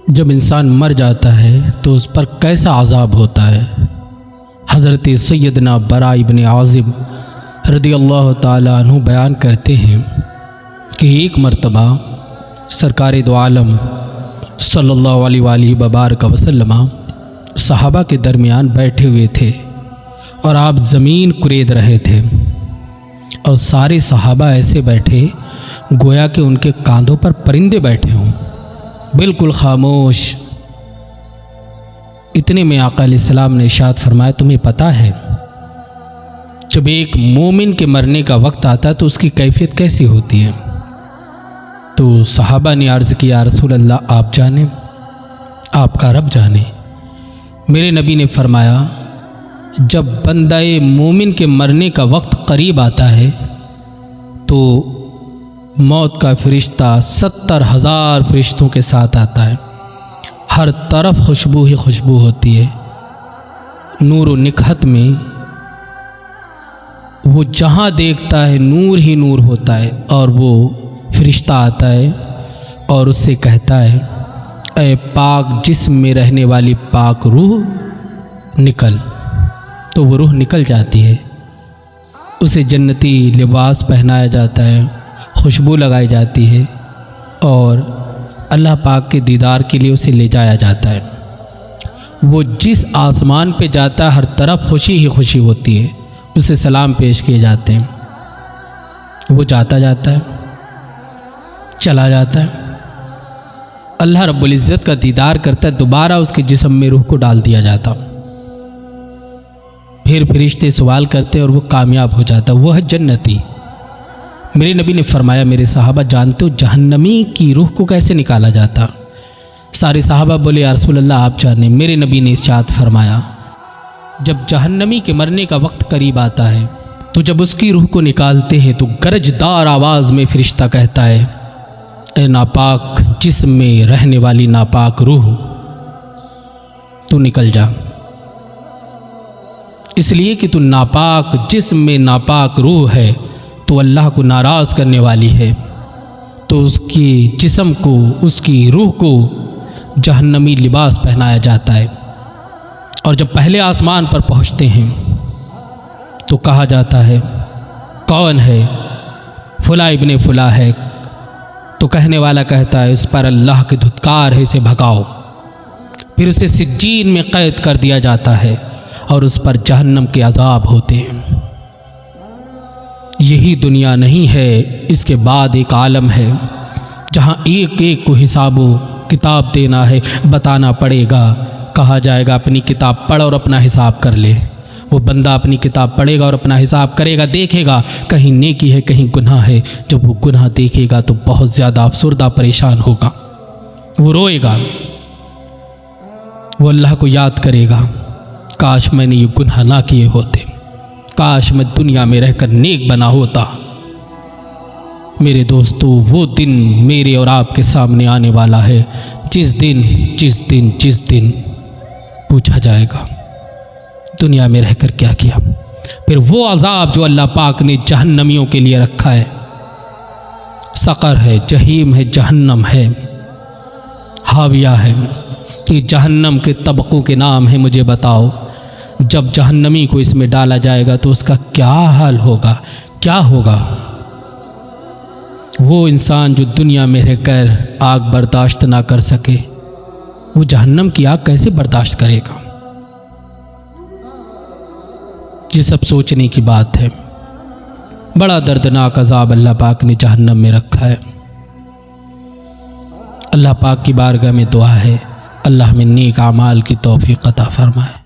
جب انسان مر جاتا ہے تو اس پر کیسا عذاب ہوتا ہے۔ حضرت سیدنا براء ابن عازب رضی اللہ تعالیٰ عنہ بیان کرتے ہیں کہ ایک مرتبہ سرکار دو عالم صلی اللہ علیہ وآلہ وبارک وسلم صحابہ کے درمیان بیٹھے ہوئے تھے اور آپ زمین کرید رہے تھے، اور سارے صحابہ ایسے بیٹھے گویا کہ ان کے کاندھوں پر پرندے بیٹھے ہوں، بالکل خاموش۔ اتنے میں آقا علیہ السلام نے ارشاد فرمایا، تمہیں پتہ ہے جب ایک مومن کے مرنے کا وقت آتا ہے تو اس کی کیفیت کیسی ہوتی ہے؟ تو صحابہ نے عرض کیا، رسول اللہ آپ جانیں، آپ کا رب جانے۔ میرے نبی نے فرمایا، جب بندہ مومن کے مرنے کا وقت قریب آتا ہے تو موت کا فرشتہ 70,000 فرشتوں کے ساتھ آتا ہے، ہر طرف خوشبو ہی خوشبو ہوتی ہے، نور و نکہت میں وہ جہاں دیکھتا ہے نور ہی نور ہوتا ہے، اور وہ فرشتہ آتا ہے اور اس سے کہتا ہے، اے پاک جسم میں رہنے والی پاک روح نکل۔ تو وہ روح نکل جاتی ہے، اسے جنتی لباس پہنایا جاتا ہے، خوشبو لگائی جاتی ہے، اور اللہ پاک کے دیدار کے لیے اسے لے جایا جاتا ہے۔ وہ جس آسمان پہ جاتا ہے ہر طرف خوشی ہی خوشی ہوتی ہے، اسے سلام پیش کیے جاتے ہیں، وہ جاتا ہے، چلا جاتا ہے، اللہ رب العزت کا دیدار کرتا ہے، دوبارہ اس کے جسم میں روح کو ڈال دیا جاتا، پھر فرشتے سوال کرتے اور وہ کامیاب ہو جاتا، وہ ہے جنتی۔ میرے نبی نے فرمایا، میرے صحابہ جانتے ہو جہنمی کی روح کو کیسے نکالا جاتا؟ سارے صحابہ بولے، یا رسول اللہ آپ جانیں۔ میرے نبی نے ارشاد فرمایا، جب جہنمی کے مرنے کا وقت قریب آتا ہے تو جب اس کی روح کو نکالتے ہیں تو گرجدار آواز میں فرشتہ کہتا ہے، اے ناپاک جسم میں رہنے والی ناپاک روح، تو نکل جا، اس لیے کہ تو ناپاک جسم میں ناپاک روح ہے، تو اللہ کو ناراض کرنے والی ہے، تو اس کی جسم کو، اس کی روح کو جہنمی لباس پہنایا جاتا ہے، اور جب پہلے آسمان پر پہنچتے ہیں تو کہا جاتا ہے، کون ہے؟ فلاں ابن فلاں ہے۔ تو کہنے والا کہتا ہے، اس پر اللہ کی دھتکار ہے، اسے بھگاؤ۔ پھر اسے سجین میں قید کر دیا جاتا ہے اور اس پر جہنم کے عذاب ہوتے ہیں۔ یہی دنیا نہیں ہے، اس کے بعد ایک عالم ہے جہاں ایک ایک کو حساب و کتاب دینا ہے، بتانا پڑے گا، کہا جائے گا اپنی کتاب پڑھ اور اپنا حساب کر لے۔ وہ بندہ اپنی کتاب پڑھے گا اور اپنا حساب کرے گا، دیکھے گا کہیں نیکی ہے کہیں گناہ ہے۔ جب وہ گناہ دیکھے گا تو بہت زیادہ افسردہ پریشان ہوگا، وہ روئے گا، وہ اللہ کو یاد کرے گا، کاش میں نے یہ گناہ نہ کیے ہوتے، کاش میں دنیا میں رہ کر نیک بنا ہوتا۔ میرے دوستو، وہ دن میرے اور آپ کے سامنے آنے والا ہے جس دن پوچھا جائے گا دنیا میں رہ کر کیا کیا۔ پھر وہ عذاب جو اللہ پاک نے جہنمیوں کے لیے رکھا ہے، سقر ہے، جہیم ہے، جہنم ہے، حاویہ ہے، کہ جہنم کے طبقوں کے نام ہیں، مجھے بتاؤ جب جہنمی کو اس میں ڈالا جائے گا تو اس کا کیا حال ہوگا، کیا ہوگا؟ وہ انسان جو دنیا میں رہ کر آگ برداشت نہ کر سکے، وہ جہنم کی آگ کیسے برداشت کرے گا؟ یہ سب سوچنے کی بات ہے۔ بڑا دردناک عذاب اللہ پاک نے جہنم میں رکھا ہے۔ اللہ پاک کی بارگاہ میں دعا ہے، اللہ ہمیں نیک اعمال کی توفیق عطا فرمائے۔